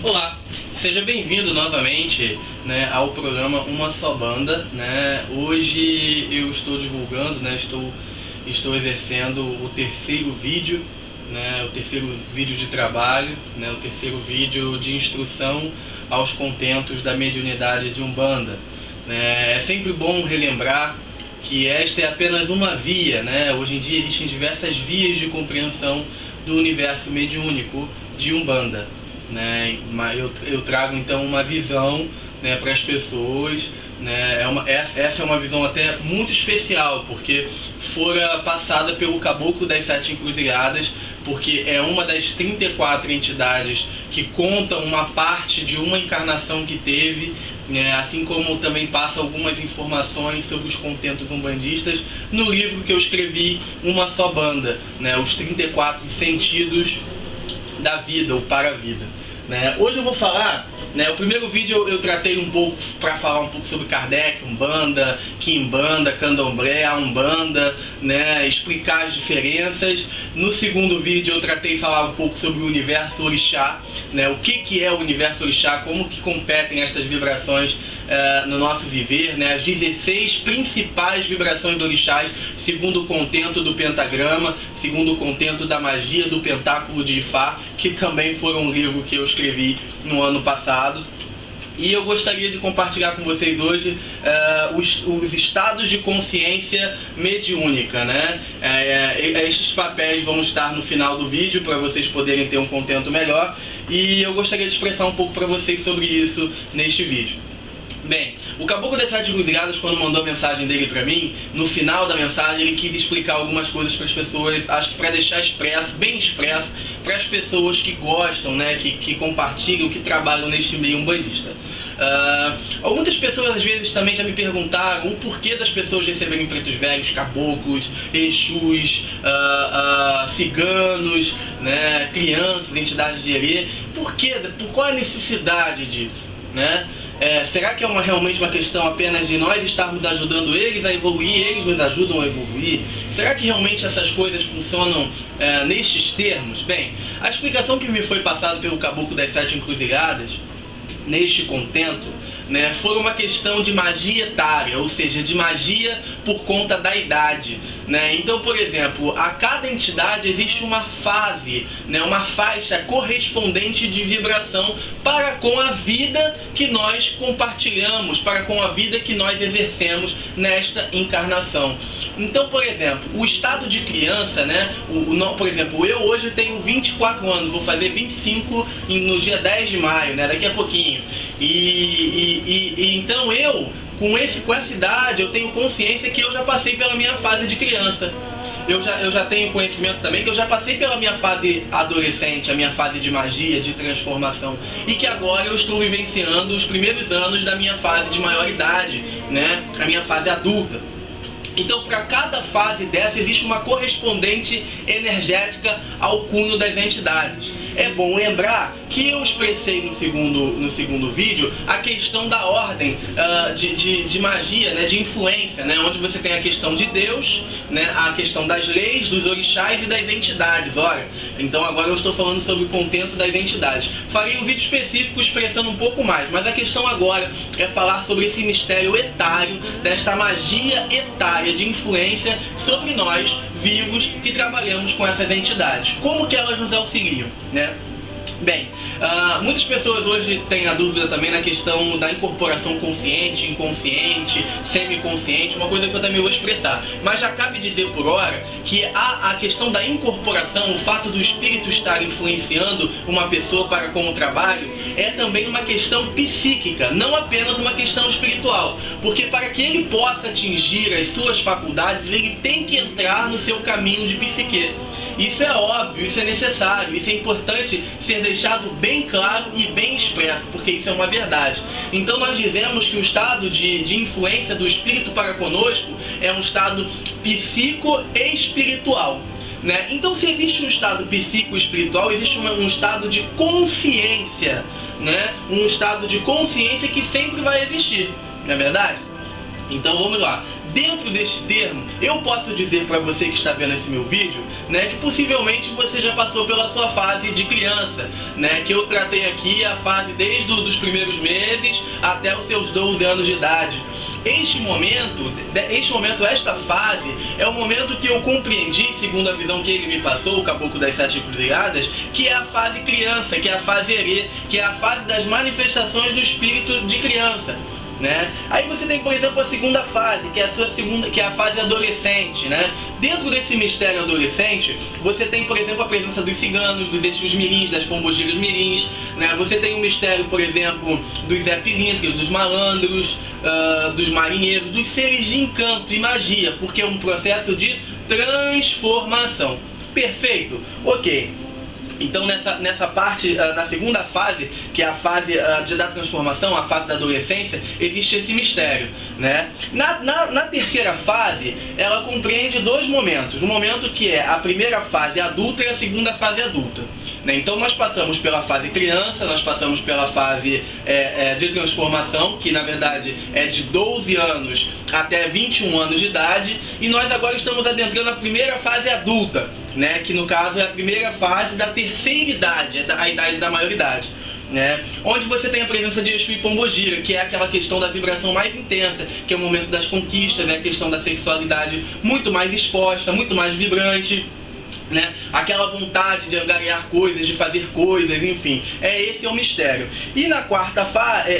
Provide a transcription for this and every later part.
Olá, seja bem-vindo novamente, ao programa Uma Só Banda, Hoje eu estou divulgando, estou exercendo o terceiro vídeo, o terceiro vídeo de trabalho, o terceiro vídeo de instrução aos contentos da mediunidade de Umbanda. É sempre bom relembrar que esta é apenas uma via, Hoje em dia existem diversas vias de compreensão do universo mediúnico de Umbanda. Eu trago então uma visão para as pessoas, essa é uma visão até muito especial, porque fora passada pelo Caboclo das Sete Encruzilhadas, porque é uma das 34 entidades que contam uma parte de uma encarnação que teve, assim como também passa algumas informações sobre os contentos umbandistas no livro que eu escrevi, Uma Só Banda, os 34 sentidos da vida, ou para a vida. Hoje eu vou falar, o primeiro vídeo eu tratei um pouco para falar um pouco sobre Kardec, Umbanda, Quimbanda, Candomblé, a Umbanda, explicar as diferenças. No segundo vídeo eu tratei de falar um pouco sobre o universo orixá, o que é o universo orixá, como que competem estas vibrações no nosso viver, as 16 principais vibrações orixás, segundo o contento do pentagrama, segundo o contento da magia do pentáculo de Ifá, que também foi um livro que eu escrevi no ano passado. E eu gostaria de compartilhar com vocês hoje os estados de consciência mediúnica, Estes papéis vão estar no final do vídeo para vocês poderem ter um contento melhor, e eu gostaria de expressar um pouco para vocês sobre isso neste vídeo. Bem, o Caboclo das Sete Encruzilhadas, quando mandou a mensagem dele pra mim, no final da mensagem ele quis explicar algumas coisas para as pessoas, acho que para deixar expresso, bem expresso, para as pessoas que gostam, que compartilham, que trabalham neste meio umbandista. Muitas pessoas às vezes também já me perguntaram o porquê das pessoas receberem pretos velhos, caboclos, exus, ciganos, crianças, entidades de herê. Por qual a necessidade disso? Será que é realmente uma questão apenas de nós estarmos ajudando eles a evoluir, eles nos ajudam a evoluir? Será que realmente essas coisas funcionam nestes termos? Bem, a explicação que me foi passada pelo Caboclo das Sete Encruzilhadas, neste contento, foi uma questão de magia etária, ou seja, de magia por conta da idade. Então, por exemplo, a cada entidade existe uma fase, uma faixa correspondente de vibração para com a vida que nós compartilhamos, para com a vida que nós exercemos nesta encarnação. Então, por exemplo, o estado de criança, por exemplo, eu hoje tenho 24 anos, vou fazer 25 no dia 10 de maio, daqui a pouquinho. Então eu, com essa idade, eu tenho consciência que eu já passei pela minha fase de criança. Eu já tenho conhecimento também que eu já passei pela minha fase adolescente, a minha fase de magia, de transformação, e que agora eu estou vivenciando os primeiros anos da minha fase de maioridade, a minha fase adulta. Então, para cada fase dessa, existe uma correspondente energética ao cunho das entidades. É bom lembrar que eu expressei no segundo vídeo a questão da ordem de magia, de influência, onde você tem a questão de Deus, a questão das leis, dos orixás e das entidades. Olha, então agora eu estou falando sobre o contento das entidades. Farei um vídeo específico expressando um pouco mais, mas a questão agora é falar sobre esse mistério etário, desta magia etária de influência sobre nós, vivos, que trabalhamos com essas entidades. Como que elas nos auxiliam, Bem, muitas pessoas hoje têm a dúvida também na questão da incorporação consciente, inconsciente, semiconsciente, uma coisa que eu também vou expressar. Mas já cabe dizer por hora que a questão da incorporação, o fato do espírito estar influenciando uma pessoa para com o trabalho, é também uma questão psíquica, não apenas uma questão espiritual. Porque para que ele possa atingir as suas faculdades, ele tem que entrar no seu caminho de psique. Isso é óbvio, isso é necessário, isso é importante ser deixado bem claro e bem expresso, porque isso é uma verdade. Então nós dizemos que o estado de influência do espírito para conosco é um estado psico-espiritual. Então, se existe um estado psico-espiritual, existe um estado de consciência, um estado de consciência que sempre vai existir, não é verdade? Então vamos lá. Dentro deste termo, eu posso dizer para você que está vendo esse meu vídeo, né, que possivelmente você já passou pela sua fase de criança, né, que eu tratei aqui a fase desde os primeiros meses até os seus 12 anos de idade. Este momento, esta fase, é o momento que eu compreendi, segundo a visão que ele me passou, o Caboclo das Sete Encruzilhadas, que é a fase criança, que é a fase erê, que é a fase das manifestações do espírito de criança. Né? Aí você tem, por exemplo, a segunda fase, que é a fase adolescente, né? Dentro desse mistério adolescente, você tem, por exemplo, a presença dos ciganos, dos Exus mirins, das pombogiras mirins, né? Você tem o mistério, por exemplo, dos Zé Pilintras, dos malandros, dos marinheiros, dos seres de encanto e magia, porque é um processo de transformação. Perfeito? Ok. Então nessa parte, na segunda fase, que é a fase da transformação, a fase da adolescência, existe esse mistério, né? Na terceira fase, ela compreende dois momentos. Um momento que é a primeira fase adulta e a segunda fase adulta, né? Então nós passamos pela fase criança, nós passamos pela fase de transformação, que na verdade é de 12 anos até 21 anos de idade, e nós agora estamos adentrando a primeira fase adulta, né? Que no caso é a primeira fase da terceira idade, a idade da maioridade, né? Onde você tem a presença de Exu e Pombogira, que é aquela questão da vibração mais intensa, que é o momento das conquistas, né? A questão da sexualidade muito mais exposta, muito mais vibrante, né? Aquela vontade de angariar coisas, de fazer coisas, enfim, esse é o mistério. E na quarta fase,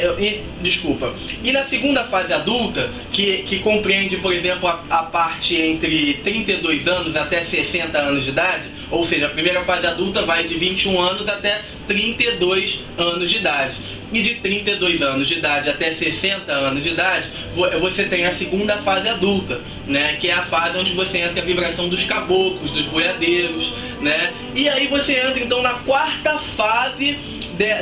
e na segunda fase adulta, que compreende, por exemplo, a parte entre 32 anos até 60 anos de idade, ou seja, a primeira fase adulta vai de 21 anos até 32 anos de idade. E de 32 anos de idade até 60 anos de idade, você tem a segunda fase adulta, né? Que é a fase onde você entra a vibração dos caboclos, dos boiadeiros, né? E aí você entra então na quarta fase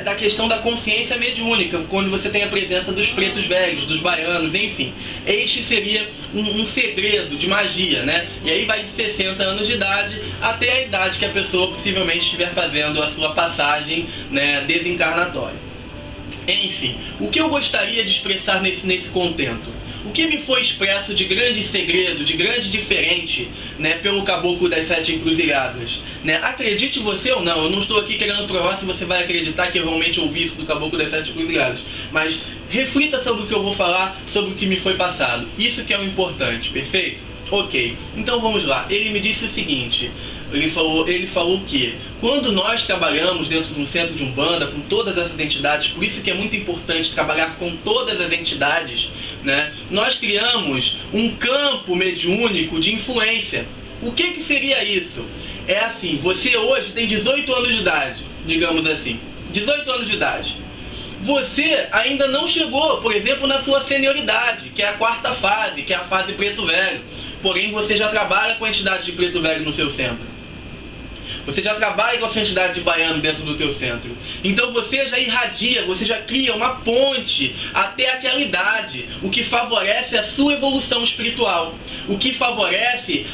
da questão da consciência mediúnica, quando você tem a presença dos pretos velhos, dos baianos, enfim. Este seria um segredo de magia, né? E aí vai de 60 anos de idade até a idade que a pessoa possivelmente estiver fazendo a sua passagem, né, desencarnatória. Enfim, o que eu gostaria de expressar nesse contento? O que me foi expresso de grande segredo, de grande diferente, né, pelo Caboclo das Sete Encruzilhadas, né? Acredite você ou não, eu não estou aqui querendo provar se você vai acreditar que eu realmente ouvi isso do Caboclo das Sete Encruzilhadas, mas reflita sobre o que eu vou falar, sobre o que me foi passado. Isso que é o importante, perfeito? Ok, então vamos lá. Ele me disse o seguinte, ele falou que quando nós trabalhamos dentro de um centro de Umbanda com todas essas entidades, por isso que é muito importante trabalhar com todas as entidades, né? Nós criamos um campo mediúnico de influência. O que seria isso? É assim, você hoje tem 18 anos de idade, digamos assim, 18 anos de idade. Você ainda não chegou, por exemplo, na sua senioridade, que é a quarta fase, que é a fase preto velho. Porém, você já trabalha com a entidade de preto velho no seu centro. Você já trabalha com a sua entidade de baiano dentro do teu centro. Então você já irradia, você já cria uma ponte até aquela idade, o que favorece a sua evolução espiritual, o que favorece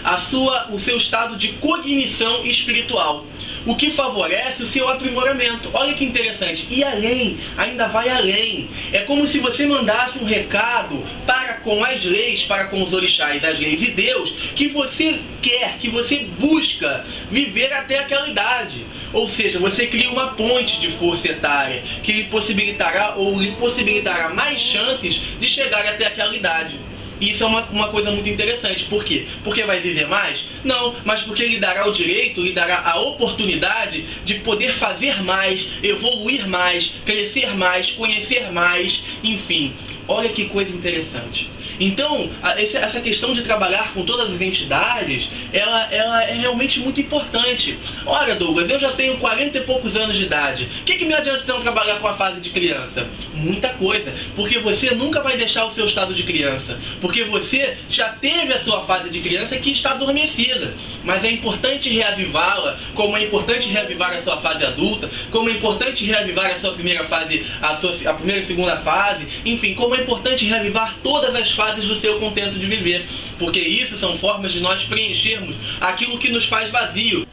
o seu estado de cognição espiritual, o que favorece o seu aprimoramento. Olha que interessante. E além, ainda vai além. É como se você mandasse um recado para com as leis, para com os orixás, as leis de Deus, que você quer, que você busca viver até aquela idade. Ou seja, você cria uma ponte de força etária que lhe possibilitará mais chances de chegar até aquela idade. Isso é uma coisa muito interessante. Por quê? Porque vai viver mais? Não, mas porque lhe dará o direito, lhe dará a oportunidade de poder fazer mais, evoluir mais, crescer mais, conhecer mais, enfim. Olha que coisa interessante. Então, essa questão de trabalhar com todas as entidades, ela é realmente muito importante. Ora, Douglas, eu já tenho 40 e poucos anos de idade. O que me adianta então trabalhar com a fase de criança? Muita coisa, porque você nunca vai deixar o seu estado de criança, porque você já teve a sua fase de criança que está adormecida. Mas é importante reavivá-la, como é importante reavivar a sua fase adulta, como é importante reavivar a sua primeira fase, a primeira e segunda fase, enfim, como é importante reavivar todas as fases do seu contento de viver, porque isso são formas de nós preenchermos aquilo que nos faz vazio.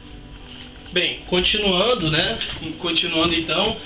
Bem, continuando, né? Continuando então,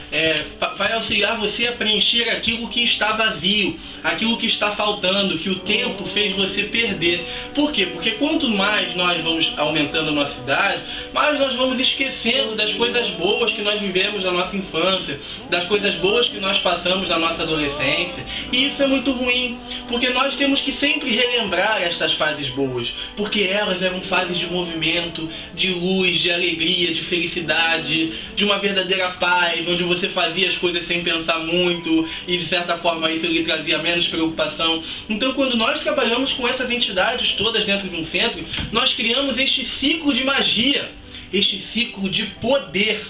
vai auxiliar você a preencher aquilo que está vazio, aquilo que está faltando, que o tempo fez você perder. Por quê? Porque quanto mais nós vamos aumentando a nossa idade, mais nós vamos esquecendo das coisas boas que nós vivemos na nossa infância, das coisas boas que nós passamos na nossa adolescência. E isso é muito ruim, porque nós temos que sempre relembrar estas fases boas, porque elas eram fases de movimento, de luz, de alegria, de felicidade, de uma verdadeira paz, onde você fazia as coisas sem pensar muito e de certa forma isso lhe trazia menos preocupação. Então, quando nós trabalhamos com essas entidades todas dentro de um centro, nós criamos este ciclo de magia, este ciclo de poder.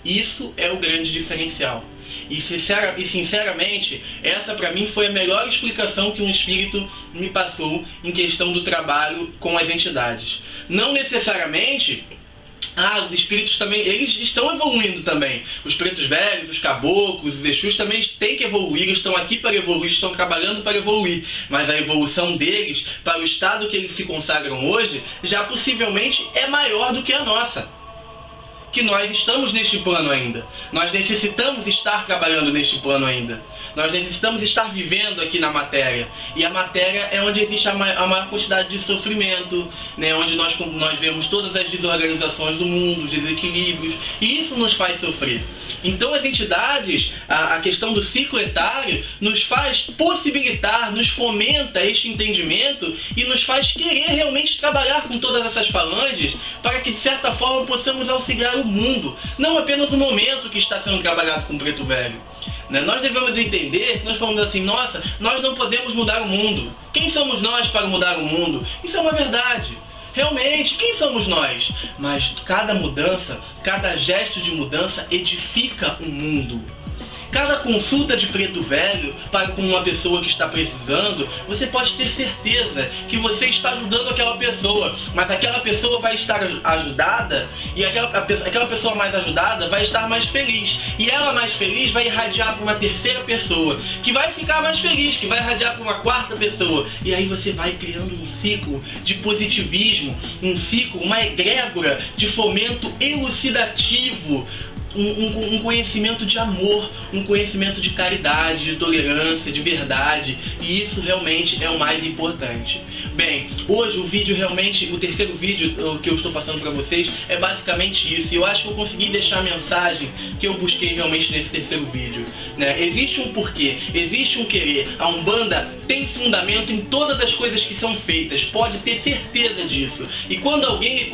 Isso é o grande diferencial. E sinceramente, essa para mim foi a melhor explicação que um espírito me passou em questão do trabalho com as entidades. Não necessariamente os espíritos também, eles estão evoluindo também. Os pretos velhos, os caboclos, os exus também têm que evoluir, eles estão aqui para evoluir, estão trabalhando para evoluir. Mas a evolução deles, para o estado que eles se consagram hoje, já possivelmente é maior do que a nossa. Que nós estamos neste plano ainda. Nós necessitamos estar trabalhando neste plano ainda. Nós necessitamos estar vivendo aqui na matéria. E a matéria é onde existe a maior quantidade de sofrimento, né? Onde nós vemos todas as desorganizações do mundo, os desequilíbrios. E isso nos faz sofrer. Então as entidades, a questão do ciclo etário, nos faz possibilitar, nos fomenta este entendimento e nos faz querer realmente trabalhar com todas essas falanges para que de certa forma possamos auxiliar o mundo, não apenas o momento que está sendo trabalhado com o preto velho. Nós devemos entender que nós falamos assim, nossa, nós não podemos mudar o mundo. Quem somos nós para mudar o mundo? Isso é uma verdade. Realmente, quem somos nós? Mas cada mudança, cada gesto de mudança edifica o mundo. Cada consulta de preto velho para com uma pessoa que está precisando, você pode ter certeza que você está ajudando aquela pessoa, mas aquela pessoa vai estar ajudada e aquela pessoa mais ajudada vai estar mais feliz. E ela mais feliz vai irradiar para uma terceira pessoa, que vai ficar mais feliz, que vai irradiar para uma quarta pessoa. E aí você vai criando um ciclo de positivismo, um ciclo, uma egrégora de fomento elucidativo, um conhecimento de amor, um conhecimento de caridade, de tolerância, de verdade, e isso realmente é o mais importante. Bem, hoje o vídeo realmente, o terceiro vídeo que eu estou passando para vocês é basicamente isso, e eu acho que eu consegui deixar a mensagem que eu busquei realmente nesse terceiro vídeo, né? Existe um porquê, existe um querer, a Umbanda tem fundamento em todas as coisas que são feitas, pode ter certeza disso, e quando alguém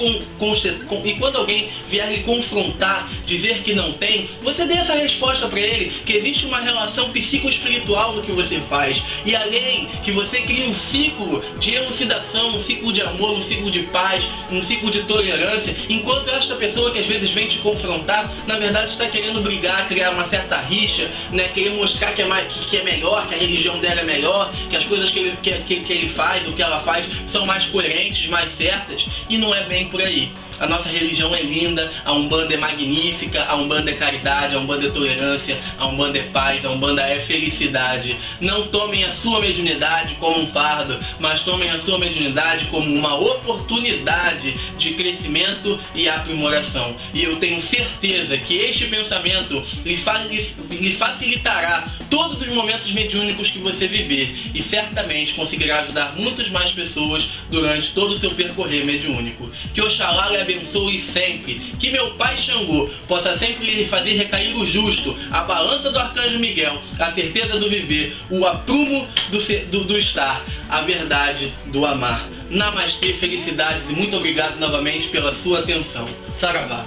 vier lhe confrontar, dizer que não tem, você dê essa resposta para ele, que existe uma relação psicoespiritual no que você faz, e além que você cria um ciclo de elucidação, um ciclo de amor, um ciclo de paz, um ciclo de tolerância, enquanto esta pessoa que às vezes vem te confrontar, na verdade está querendo brigar, criar uma certa rixa, né? Querer mostrar que é melhor, que a religião dela é melhor, que as coisas que ele faz, o que ela faz, são mais coerentes, mais certas, e não é bem por aí. A nossa religião é linda, a Umbanda é magnífica, a Umbanda é caridade, a Umbanda é tolerância, a Umbanda é paz, a Umbanda é felicidade. Não tomem a sua mediunidade como um fardo, mas tomem a sua mediunidade como uma oportunidade de crescimento e aprimoração. E eu tenho certeza que este pensamento lhe facilitará todos os momentos mediúnicos que você viver e certamente conseguirá ajudar muitas mais pessoas durante todo o seu percorrer mediúnico. Que Oxalá lhe abençoe sempre, que meu Pai Xangô possa sempre lhe fazer recair o justo, a balança do Arcanjo Miguel, a certeza do viver, o aprumo do estar, a verdade do amar. Namastê, felicidades e muito obrigado novamente pela sua atenção. Saravá.